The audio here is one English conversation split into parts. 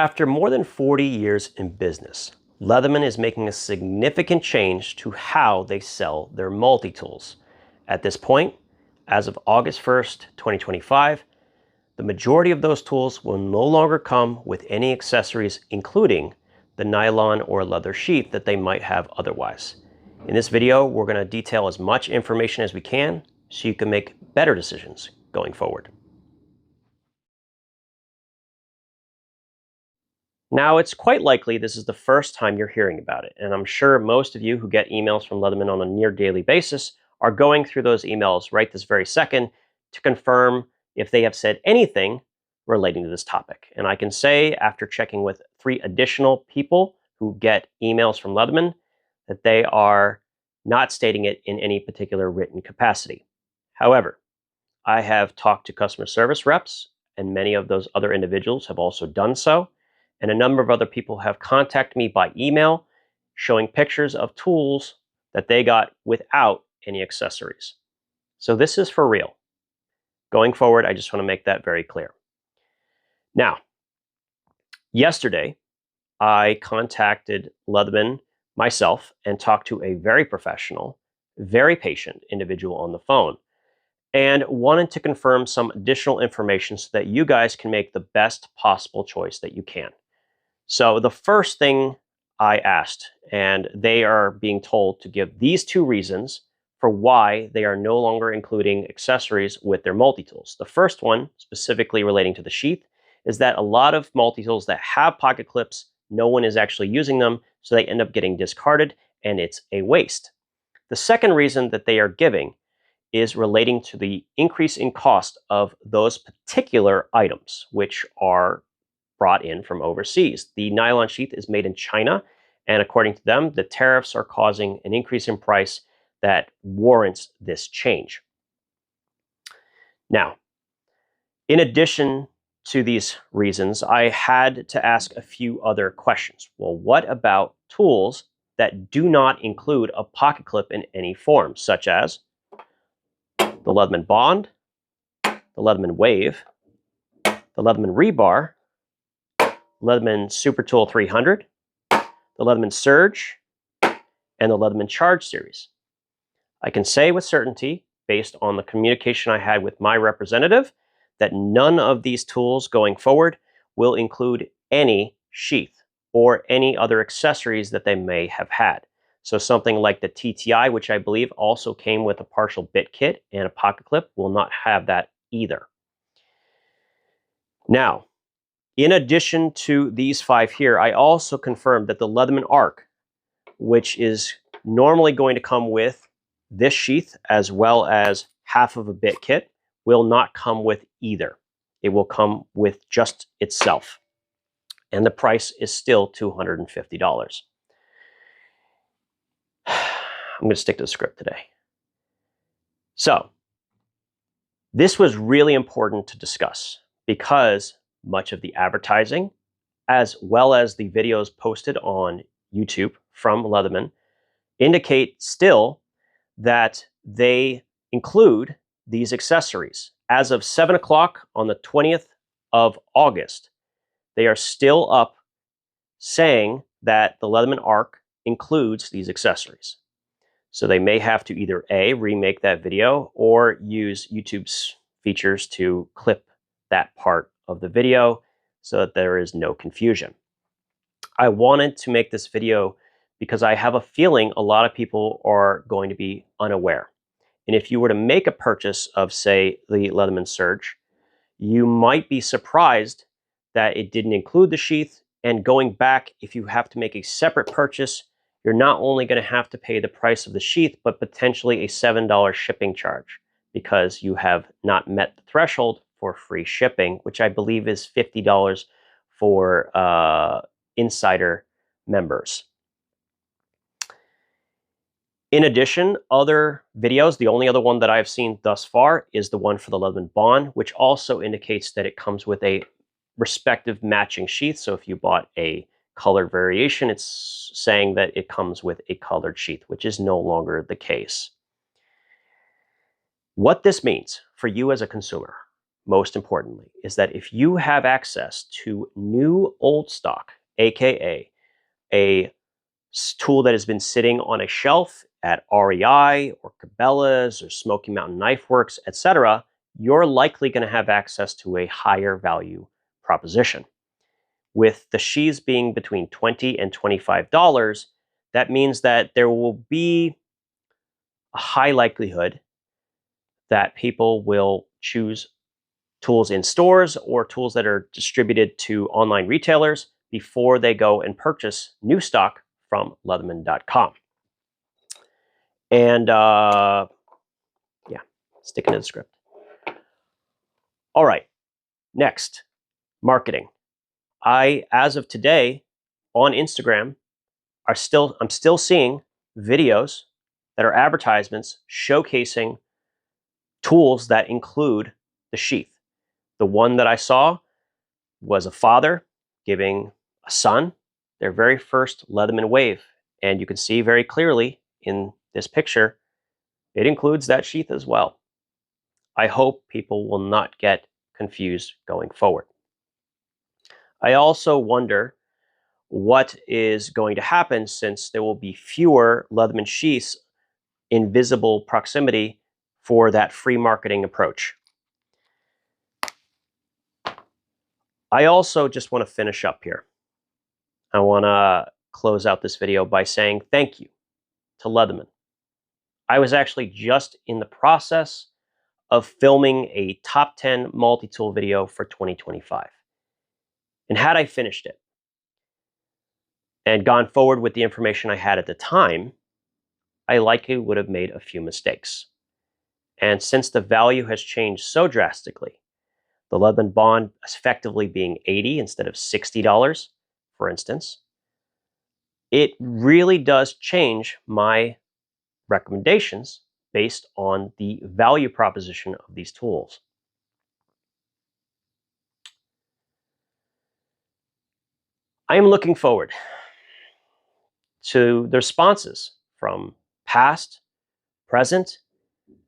After more than 40 years in business, Leatherman is making a significant change to how they sell their multi-tools. At this point, as of August 1st, 2025, the majority of those tools will no longer come with any accessories, including the nylon or leather sheath that they might have otherwise. In this video, we're going to detail as much information as we can so you can make better decisions going forward. Now, it's quite likely this is the first time you're hearing about it, and I'm sure most of you who get emails from Leatherman on a near daily basis are going through those emails right this very second to confirm if they have said anything relating to this topic. And I can say, after checking with 3 additional people who get emails from Leatherman, that they are not stating it in any particular written capacity. However, I have talked to customer service reps, and many of those other individuals have also done so. And a number of other people have contacted me by email showing pictures of tools that they got without any accessories. So this is for real. Going forward, I just want to make that very clear. Now, yesterday, I contacted Leatherman myself and talked to a very professional, very patient individual on the phone, and wanted to confirm some additional information so that you guys can make the best possible choice that you can. So the first thing I asked, and they are being told to give these 2 reasons for why they are no longer including accessories with their multi-tools. The first one, specifically relating to the sheath, is that a lot of multi-tools that have pocket clips, no one is actually using them, so they end up getting discarded, and it's a waste. The second reason that they are giving is relating to the increase in cost of those particular items, which are brought in from overseas. The nylon sheath is made in China, and according to them, the tariffs are causing an increase in price that warrants this change. Now, in addition to these reasons, I had to ask a few other questions. Well, what about tools that do not include a pocket clip in any form, such as the Leatherman Bond, the Leatherman Wave, the Leatherman Rebar, Leatherman Super Tool 300, the Leatherman Surge, and the Leatherman Charge series. I can say with certainty, based on the communication I had with my representative, that none of these tools going forward will include any sheath or any other accessories that they may have had. So something like the TTI, which I believe also came with a partial bit kit and a pocket clip, will not have that either. Now, in addition to these 5 here, I also confirmed that the Leatherman Arc, which is normally going to come with this sheath as well as half of a bit kit, will not come with either. It will come with just itself. And the price is still $250. I'm going to stick to the script today. So, this was really important to discuss because much of the advertising, as well as the videos posted on YouTube from Leatherman, indicate still that they include these accessories. As of 7 o'clock on the 20th of August, they are still up saying that the Leatherman Arc includes these accessories. So they may have to either A, remake that video, or use YouTube's features to clip that part of the video so that there is no confusion. I wanted to make this video because I have a feeling a lot of people are going to be unaware. And if you were to make a purchase of, say, the Leatherman Surge, you might be surprised that it didn't include the sheath. And going back, if you have to make a separate purchase, you're not only going to have to pay the price of the sheath, but potentially a $7 shipping charge because you have not met the threshold for free shipping, which I believe is $50 for insider members. In addition, other videos, the only other one that I've seen thus far is the one for the Leatherman Bond, which also indicates that it comes with a respective matching sheath. So if you bought a colored variation, it's saying that it comes with a colored sheath, which is no longer the case. What this means for you as a consumer, most importantly, is that if you have access to new old stock, aka a tool that has been sitting on a shelf at REI or Cabela's or Smoky Mountain Knife Works, etc., you're likely going to have access to a higher value proposition. With the sheaths being between $20 and $25, that means that there will be a high likelihood that people will choose tools in stores or tools that are distributed to online retailers before they go and purchase new stock from Leatherman.com. And yeah, sticking to the script. All right, next, marketing. As of today, on Instagram, I'm still seeing videos that are advertisements showcasing tools that include the sheath. The one that I saw was a father giving a son their very first Leatherman wave. And you can see very clearly in this picture, it includes that sheath as well. I hope people will not get confused going forward. I also wonder what is going to happen since there will be fewer Leatherman sheaths in visible proximity for that free marketing approach. I also just want to finish up here. I want to close out this video by saying thank you to Leatherman. I was actually just in the process of filming a top 10 multi-tool video for 2025. And had I finished it and gone forward with the information I had at the time, I likely would have made a few mistakes. And since the value has changed so drastically, the Leatherman bond effectively being $80 instead of $60, for instance, it really does change my recommendations based on the value proposition of these tools. I am looking forward to the responses from past, present,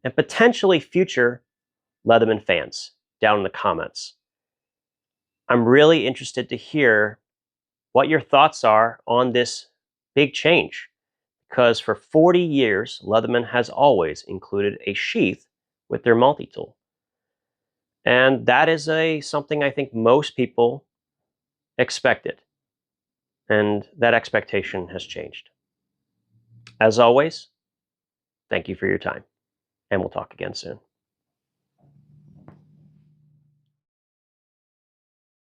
and potentially future Leatherman fans down in the comments. I'm really interested to hear what your thoughts are on this big change, because for 40 years, Leatherman has always included a sheath with their multi-tool. And that is something I think most people expected. And that expectation has changed. As always, thank you for your time, and we'll talk again soon.